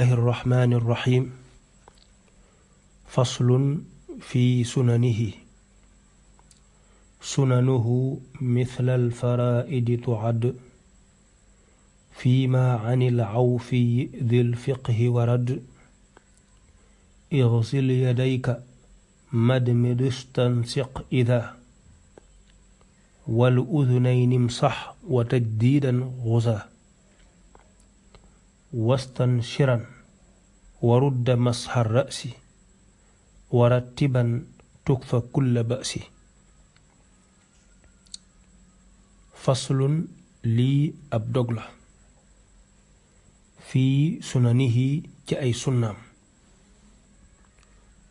الرحمن الرحيم فصل في سننه سننه مثل الفرائد تعد فيما عن العوفي ذي الفقه ورد اغسل يديك مدمد استنسق إذا والأذنين امسح وتجديدا غزا واستنشرا ورد مسح الرأس ورتبا تكفى كل بأس فصل لي أبدغلا في سننه كأي سنام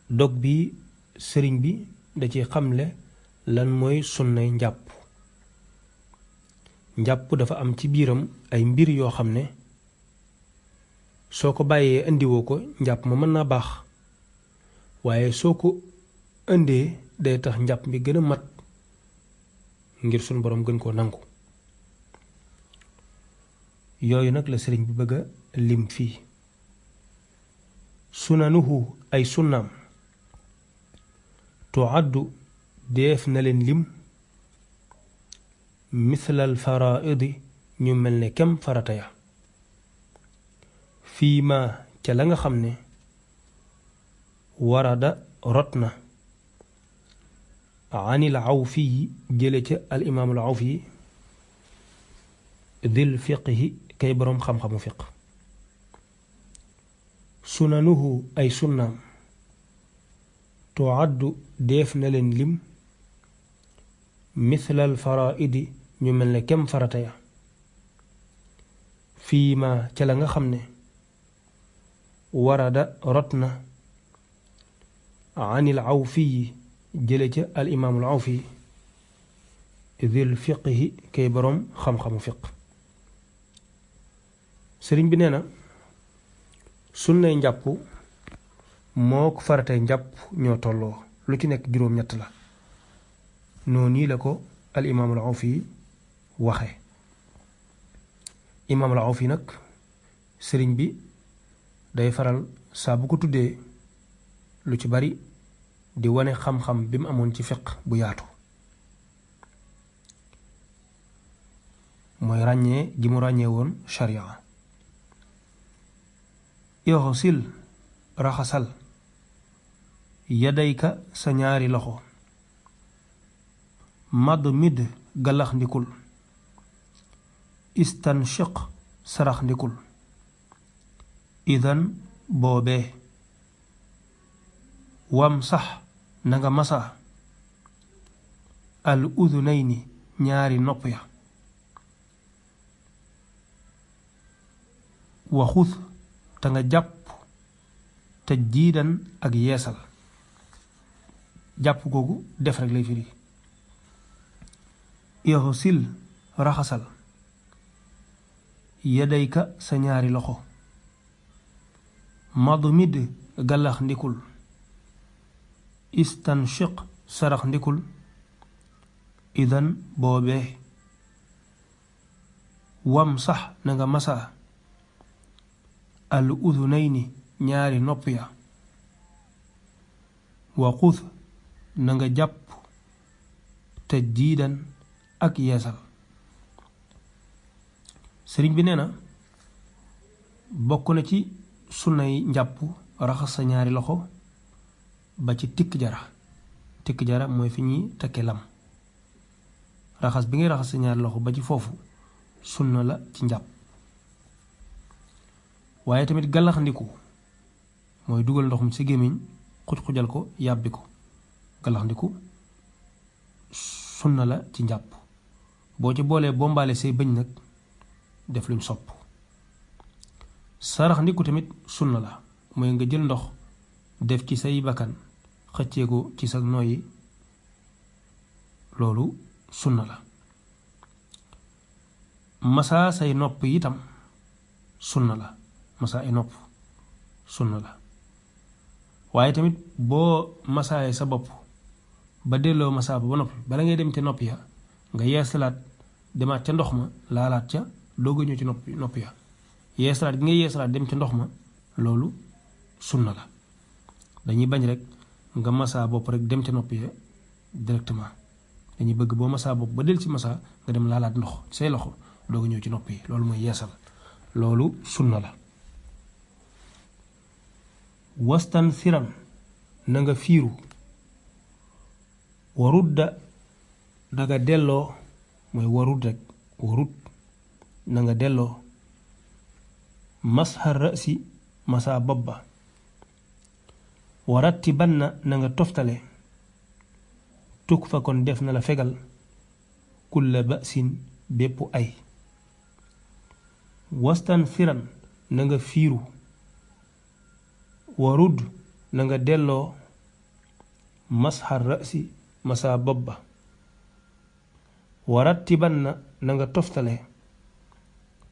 dog bi sëriñ bi da ci xamle lan mooy sunnay njàpp dafa am ci biiram ay mbir yoo xam ne soo ko bàyyee indiwoo ko njàpp ma mën naa baax waaye soo ko indee day tax njàpp mi gën a mat ngir sun borom gën koo nangu yooyu nag la sëriñ bi bëgg a lim fii sunanuhu ay sunnaam tuaddu def na leen lim mithlal faraidi ñu mel ne kem farata ya fii ma ca la nga xam ne warada rot na anil awfi yi jële ca al imaamul awfi dil fiqhi kay boroom xam-xamu fiq sunanuhu ay sunnaam tuaddu def na leen lim mithlal faraidi ñu mel ne kem farata ya fii ma ca la nga xam ne warada rot na anil awfi yi jële ca al imaamul awfi dil fiqhi kay boroom xam-xamu fiq sëriñ bi nee na sunnay njàpp moo ko faratay njàpp ñoo tolloo lu ci nekk juróom-ñett la noonu la ko al imaamul awfi waxe imaamul awfi nag sëriñ bi day faral saa bu ko tuddee lu ci bari di wane xam-xam bi mu amoon ci fiq bu yaatu mooy ràññee gi mu ràññee woon sharia ixsil raxasal yadayka sa ñaari loxo mad mid galax ndikul istanshiq sarax ndikul idan boobee wam sax nanga masa al udunayni ñaari nopp ya waxus te nga jàpp te jiidan ak yeesal jàpp googu def rek lay firi ixsil raxasal yadayka sa ñaari loxo madmid galax ndikul istanshiq sarax ndikul idan boobee wam sax na nga masa al udunayni ñaari nopp ya waqus na nga jàpp te jiidan ak yeesal sëriñ bi nee na bokk na ci sunnay njàpp raxas sa ñaari loxo ba ci tikk jara mooy fi ñuy takke lam raxas bi ngay raxas sa ñaari loxo ba ci foofu sunna la ci njàpp waaye tamit gàllaxndiku mooy dugal ndoxum ci gémmiñ xuj-xujal ko yàbbi ko gàllaxndiku sunna la ci njàpp boo ci boolee bombaale say bëñ nag def luñ sopp sarax ndiku tamit sunna la mooy nga jël ndox def ci say bakkan xëccee ko ci sa noyyi loolu sunna la masaa say nopp itam sunna la masaa ay nopp sunna la waaye tamit boo masaayee sa bopp ba delloo masaa ba noppi bala ngay dem ca nopp ya nga yeesalaat demaat ca ndox ma laalaat ca doog a ñëw ci nopp ya yeesalaat gi ngay yeesalaat dem ca ndox ma loolu sunna la. dañuy bañ rek nga masaa bopp rek dem ca nopp ya directement, dañuy bëgg boo masaa bopp ba del ci masaa nga dem laalaat ndox say loxo doog a ñëw ci nopp yi. loolu mooy yeesal, loolu sunna la. wastan siran na nga fiiru, warudda daga delloo, mooy warut rek warut na nga delloo, masxar rasi masaa bopp ba, waratti banna na nga toftale, tuk fa kon def na la fegal kulla basin bépp ay. wastan firan na nga fiiru, warud na nga delloo, masxar rasi masaa bopp ba, waratti banna na nga toftale,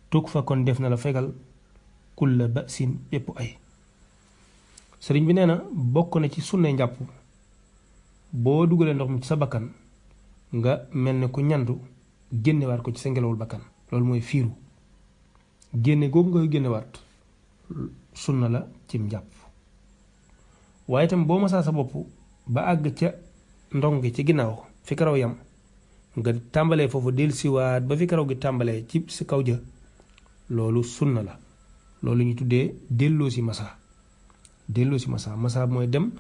tuk fa kon def na la fegal kulla basin bépp ay. sëriñ bi nee na bokk na ci sunne njàpp boo dugalee ndox mi ci sa bakkan nga mel ne ku ñandu génnewaat ko ci sa ngelawul bakkan, loolu mooy fiiru. génne googu nga génnewaat sunna la cim njàpp. waaye itam boo masaa sa bopp ba àgg ca ndong gi ci ginnaaw fi karaw yam nga tàmbalee foofu dellusiwaat ba fi karaw gi tàmbalee ci si kaw jë, loolu sunna la. loolu ñu tuddee delloo si masaa. delloo si masaa mooy dem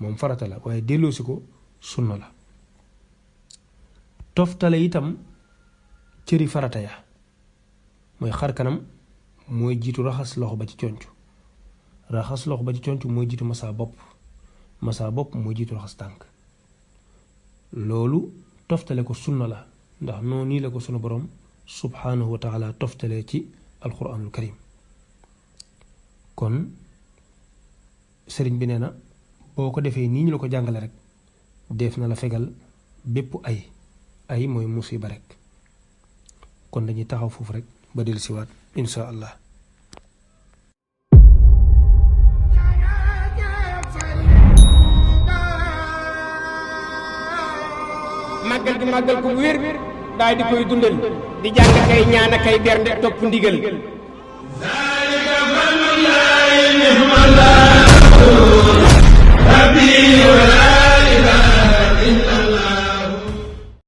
moom farata la, waaye delloo si ko sunna la. toftale itam cëri farata ya mooy xar kanam mooy jiitu raxas loxo ba ci conc, raxas loxo ba ci conc mooy jiitu masaa bopp mooy jiitu raxas tànk. loolu toftale ko sunna la, ndax noonu nii la ko sunu borom subhanahu wa taala toftale ci alquranul karim. kon sëriñ bi nee na boo ko defee nii ñu la ko jàngale rek def na la fegal bépp ay mooy musiba rek. kon dañuy taxaw foofu rek ba del siwaat insha allah. màggal gi màggal ko wér daal di koy dundal di jàng kay ñaan kay bernde topp ndigal.